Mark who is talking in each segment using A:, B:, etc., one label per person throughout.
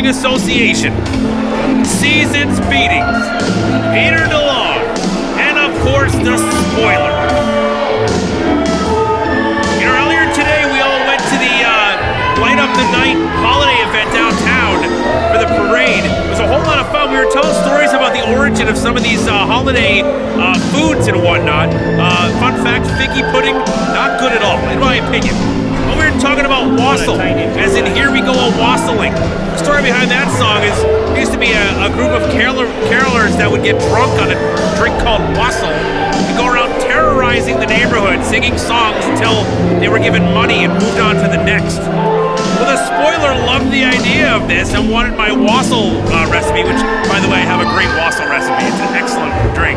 A: Wrestling Association, Seasons Beatings, Peter DeLonge, and of course the Spoiler. You know, earlier today we all went to the Light Up the Night holiday event downtown for the parade. It was a whole lot of fun. We were telling stories about the origin of some of these holiday foods and whatnot. Fun fact, figgy pudding, not good at all, in my opinion. But we were talking about wassail, as in Here We Go A-Wassailing. The story behind that song is, there used to be a group of carolers that would get drunk on a drink called wassail and go around terrorizing the neighborhood, singing songs until they were given money and moved on to the next. Well, the Spoiler loved the idea of this and wanted my wassail recipe, which, by the way, I have a great wassail recipe. It's an excellent drink.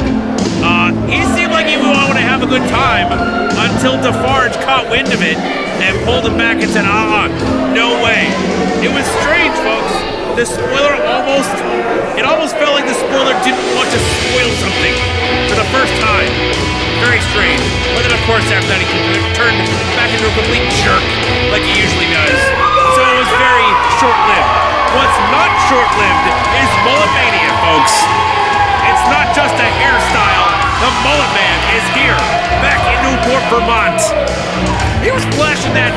A: He seemed like he wanted to have a good time until Defarge caught wind of it and pulled him back and said, no way. It was strange, folks. The Spoiler it almost felt like the Spoiler didn't want to spoil something for the first time. Very strange. But then, of course, after that, he turned back into a complete jerk like he usually does. So it was very short-lived. What's not short-lived is Mullet Mania, folks. It's not just a hairstyle. The Mullet Man is here, back in Newport, Vermont. He was flashing that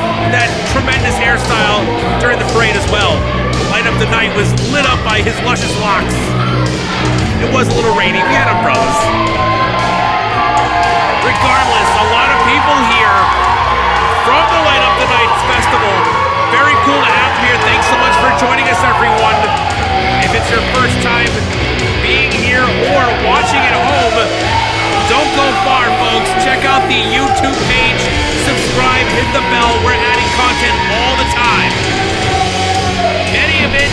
A: tremendous hairstyle during the parade as well. Light Up the Night was lit up by his luscious locks. It was a little rainy. We had umbrellas. Regardless, a lot of people here from the Light Up the Night Festival. Very cool to have them here. Thanks so much for joining us, everyone. If it's your first time being here or watching at home, don't go far, folks. Check out the YouTube page. Subscribe, hit the bell. We're adding content all the time. Many of it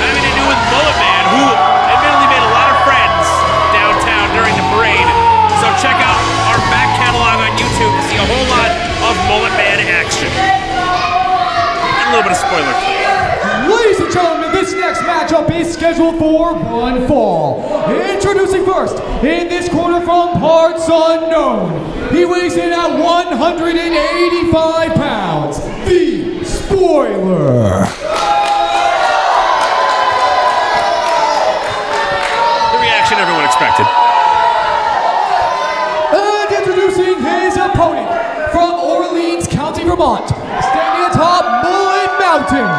A: having to do with Mullet Man, who admittedly made a lot of friends downtown during the parade. So check out our back catalog on YouTube to see a whole lot of Mullet Man action. And a little bit of spoiler.
B: Ladies and gentlemen, this next matchup is scheduled for one fall. Introducing first, in this corner from parts unknown, he weighs in at 185 pounds, the Spoiler.
A: The reaction everyone expected.
B: And introducing his opponent from Orleans County, Vermont, standing atop Mullet Mountain.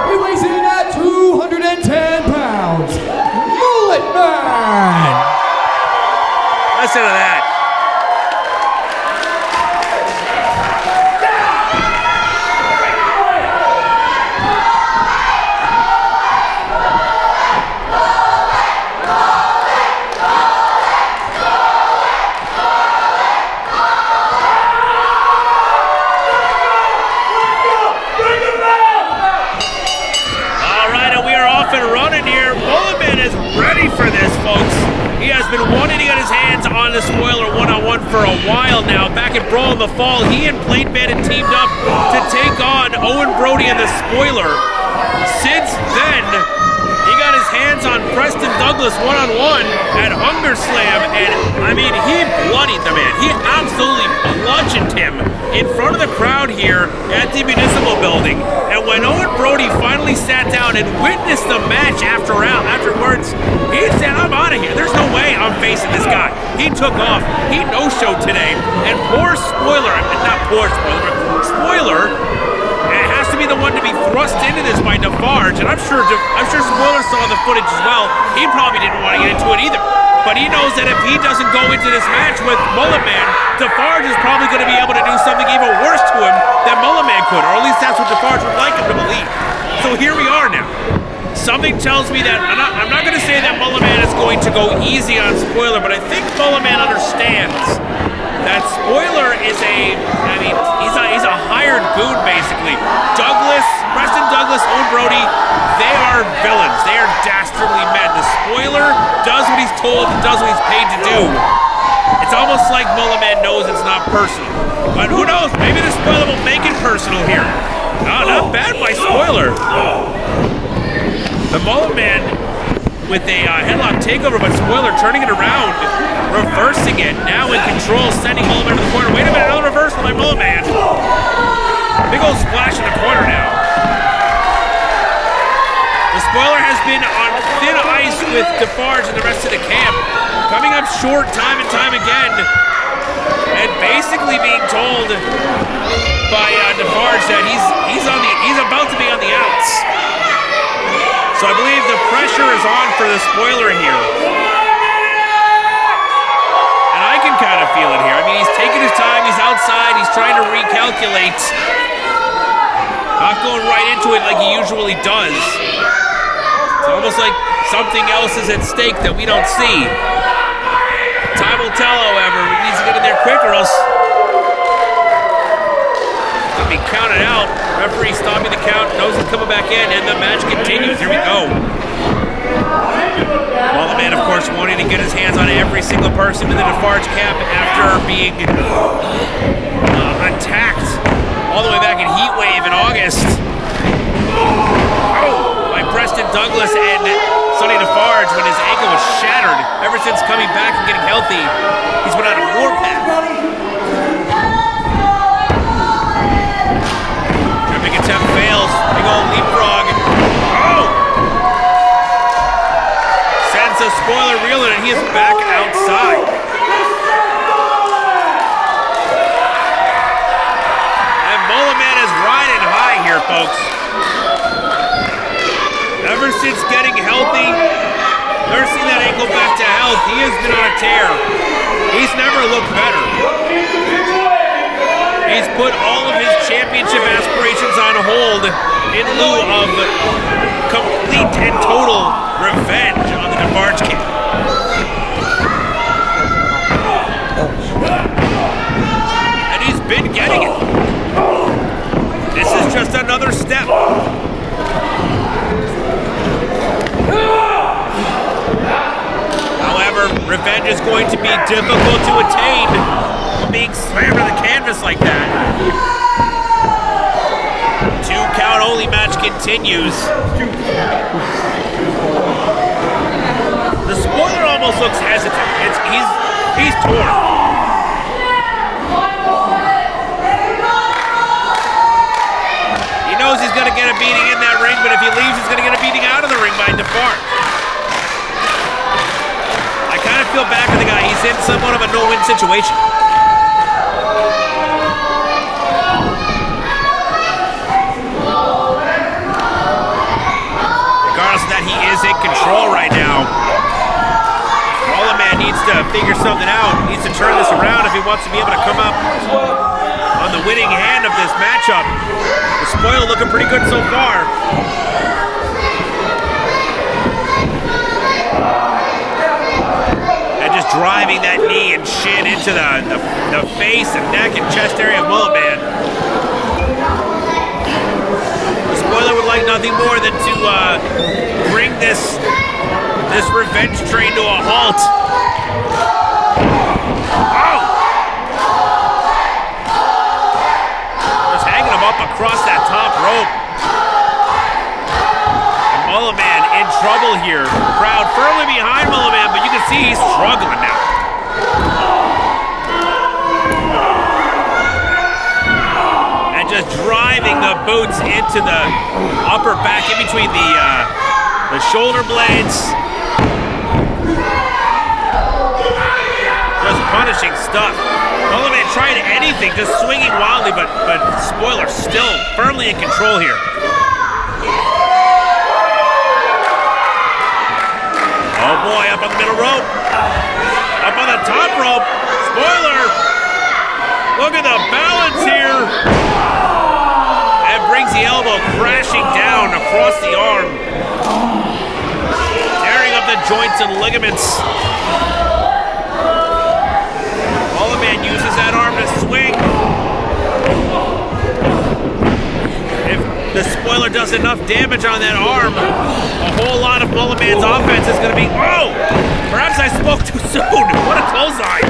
B: He weighs in at 210 pounds. Mullet Man!
A: Listen to that. Been wanting to get his hands on the Spoiler one-on-one for a while now. Back at Brawl in the fall, he and Plain Bandit teamed up to take on Owen Brody and the Spoiler. Since then, he got his hands on Preston Douglas one-on-one at Hunger Slam, and I mean, he bloodied the man. He absolutely bludgeoned him in front of the crowd here at the Municipal Building. And when Owen Brody finally sat down and witnessed the match afterwards, he said, I'm out of here. There's no way I'm facing this guy. He took off. He no-showed today. And poor Spoiler, not poor Spoiler, but Spoiler has to be the one to be thrust into this by Defarge. And I'm sure Spoiler saw the footage as well. He probably didn't want to get into it either. But he knows that if he doesn't go into this match with Mullet Man, Defarge is probably going to be able to do something even worse to him than Mullet Man could. Or at least that's what Defarge would like him to believe. So here we are now. Something tells me that, I'm not going to say that Mullet Man is going to go easy on Spoiler, but I think Mullet Man understands that Spoiler is he's a hired goon, basically. Preston Douglas, Owen Brody, they are villains. They are dastardly men. The Spoiler does what he's told and does what he's paid to do. It's almost like Mullet Man knows it's not personal. But who knows? Maybe the Spoiler will make it personal here. Oh, not bad by Spoiler. The Mullet Man with a headlock takeover, but Spoiler turning it around, reversing it, now in control, sending Mullet Man to the corner. Wait a minute, another reversal by Mullet Man. Big old splash in the corner now. The Spoiler has been on thin ice with DeFarge and the rest of the camp, coming up short time and time again, and basically being told by DeFarge that he's about to be on the outs. So I believe the pressure is on for the Spoiler here. And I can kind of feel it here. I mean, he's taking his time, he's outside, he's trying to recalculate. Not going right into it like he usually does. It's almost like something else is at stake that we don't see. Time will tell, however. He needs to get in there quick or else it's going to be counted out. Referee stopping the count, knows he's coming back in, and the match continues. Here we go. Well, the man, of course, wanting to get his hands on every single person in the DeFarge camp after being attacked all the way back in Heatwave in August. By Preston Douglas and Sonny DeFarge when his ankle was shattered. Ever since coming back and getting healthy, he's been on a warpath. Tripping attempt fails. Big old leapfrog. Sends a Spoiler reeling and he is back outside. And Mullet is riding high here, folks. Ever since getting healthy, nursing that ankle back to health, he has been on a tear. He's never looked better. He's put all of his championship aspirations on hold in lieu of complete and total revenge on the DeFarge camp. And he's been getting it. This is just another step. However, revenge is going to be difficult to attain when being slammed to the canvas like that. 2 count only match continues. The Spoiler almost looks hesitant. He's torn. He knows he's going to get a beating in that ring, but if he leaves, he's going to get a beating out of the ring by DeFarge. I kind of feel bad for the guy. He's in somewhat of a no-win situation. Regardless of that, he is in control right now. Mullet man needs to figure something out. He needs to turn this around if he wants to be able to come up on the winning hand of this matchup. The Spoiler looking pretty good so far. And just driving that knee and shin into the face and neck and chest area of Mullet man. The Spoiler would like nothing more than to bring this revenge train to a halt. Oh! Just hanging him up across that top rope. And Mullet man in trouble here. Crowd firmly behind Mullet man, but you can see he's struggling now. And just driving the boots into the upper back in between the shoulder blades. Just punishing stuff. Mullet man trying anything, just swinging wildly, but Spoiler still firmly in control here. Oh boy, up on the middle rope. Up on the top rope. Spoiler. Look at the balance here. And brings the elbow crashing down across the arm. Tearing up the joints and ligaments. Mullet man uses that arm to swing. If the Spoiler does enough damage on that arm, a whole lot of Mullet man's offense is going to be... Oh! Perhaps I spoke too soon. What a clothesline.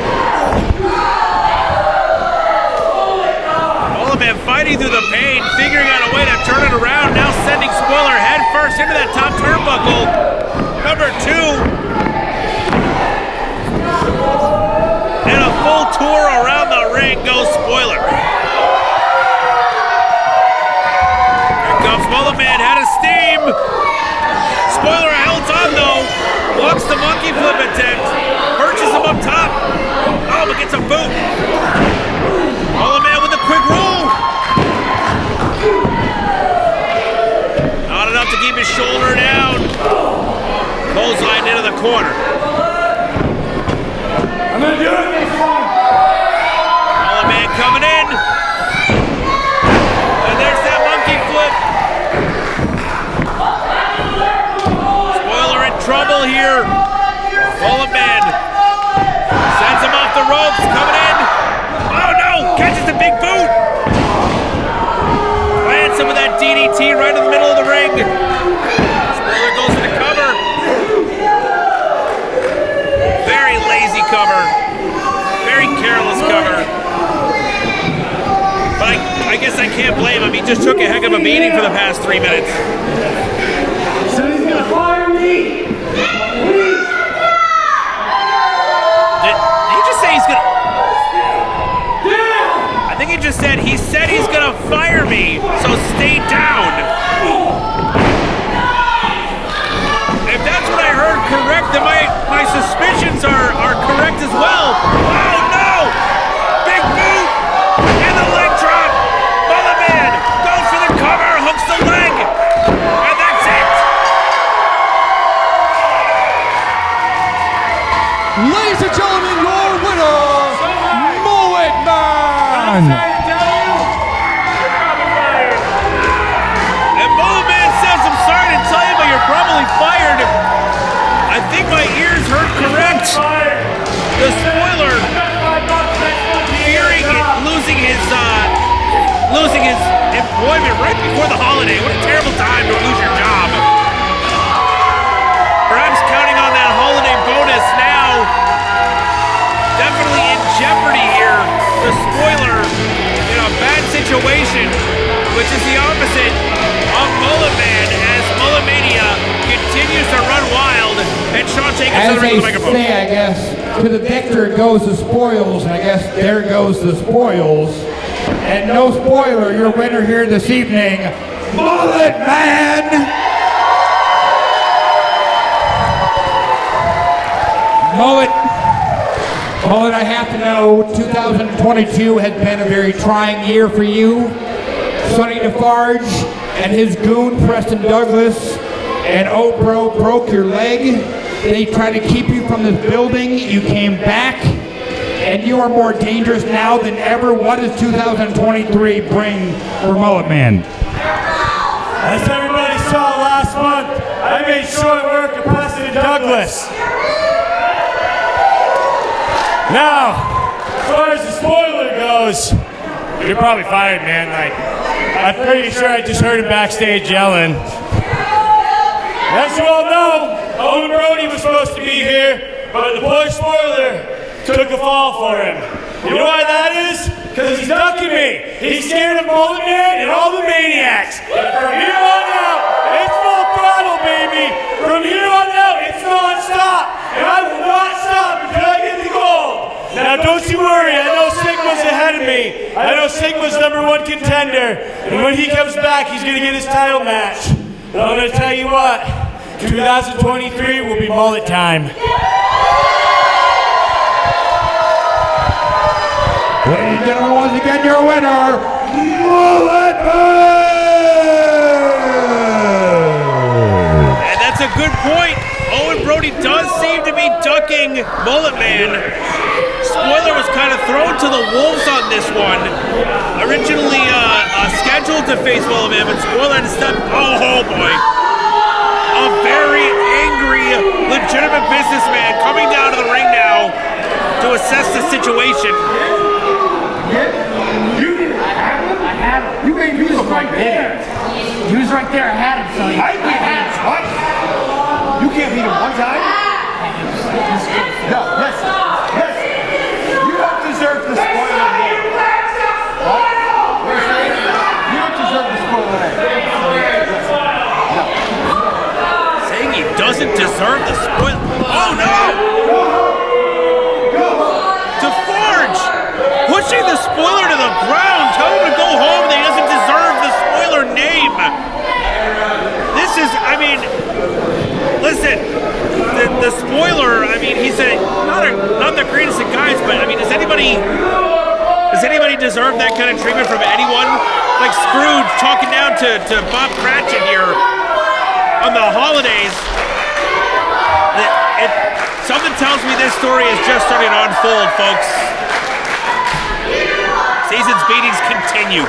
A: Mullet man fighting through the pain, figuring out a way to turn it around, now sending Spoiler head first into that top turnbuckle. Number 2. And a full tour around the ring goes Spoiler. Here comes Mullet man, head of steam.
C: gonna do it this time.
A: Mullet Man coming in. And there's that monkey flip. Spoiler in trouble here. Mullet Man sends him off the ropes, coming in. Oh no, catches the big boot. Plants him with that DDT right in the middle of the ring. Spoiler goes for the cover. Very lazy cover. Very careless cover. But I guess I can't blame him. He just took a heck of a beating for the past 3 minutes.
C: So he's gonna fire me.
A: Did he just say he's gonna... I think he just said he's gonna fire me, so stay down. If that's what I heard correct, then my suspicions are correct as well. Oh no! Big boot and the leg drop. Mullet Man goes for the cover, hooks the leg, and that's it.
B: Ladies and gentlemen, your winner, Mullet Man.
A: And Mullet Man says, I'm sorry to tell you, but you're probably fired. I think my ears heard correct. The spoiler, fearing losing his employment right before the holiday. What a terrible time to lose your job. Perhaps counting on that holiday bonus now. Definitely in jeopardy here. The spoiler in a bad situation, which is the opposite of Mullet Man as Mullet Mania continues to run wild, and Sean Jacobs
D: As
A: on the
D: they
A: microphone.
D: say, I guess, to the victor goes the spoils, and I guess there goes the spoils. And no spoiler, your winner here this evening, Mullet Man! Mullet, I have to know, 2022 has been a very trying year for you. Sonny DeFarge and his goon, Preston Douglas, and Bro broke your leg. They tried to keep you from this building. You came back, and you are more dangerous now than ever. What does 2023 bring for Mullet Man?
C: As everybody saw last month, I made short work of Preston Douglas. Now, as far as the spoiler goes, you're probably fired, man. Like, I'm pretty sure I just heard him backstage yelling. As you all know, Owen Brody was supposed to be here, but the boy spoiler took a fall for him. You know why that is? Because he's ducking me. He's scared of Mullet Man and all the maniacs. And from here on out, it's full throttle, baby. From here on out, it's non-stop. And I will not stop until I get the gold. Now, don't you worry. I know Sigma's ahead of me. I know Sigma's #1 contender. And when he comes back, he's going to get his title match. But I'm going to tell you what. 2023 will be Mullet time.
D: Ladies and gentlemen, once again, your winner, Mullet Man!
A: And that's a good point. Owen Brody does seem to be ducking Mullet Man. Spoiler was kind of thrown to the wolves on this one. Originally scheduled to face Mullet Man, but Spoiler had to step. Oh boy. A very angry, legitimate businessman coming down to the ring now to assess the situation.
E: You did it. I had him. You made me look right there. He was right there. I had him, Sonny. I had him. What? You can't beat him one time? No, listen. You don't deserve the spoiler name. What? You don't deserve the spoiler name.
A: Saying he doesn't deserve the spoiler. Oh no! DeFarge pushing the spoiler to the ground, telling him to go home that he doesn't deserve the spoiler name. This is, I mean, listen, the spoiler, I mean, he's not the greatest of guys, but I mean, does anybody deserve that kind of treatment from anyone? Like Scrooge talking down to Bob Cratchit here on the holidays. Something tells me this story is just starting to unfold, folks. Season's beatings continue.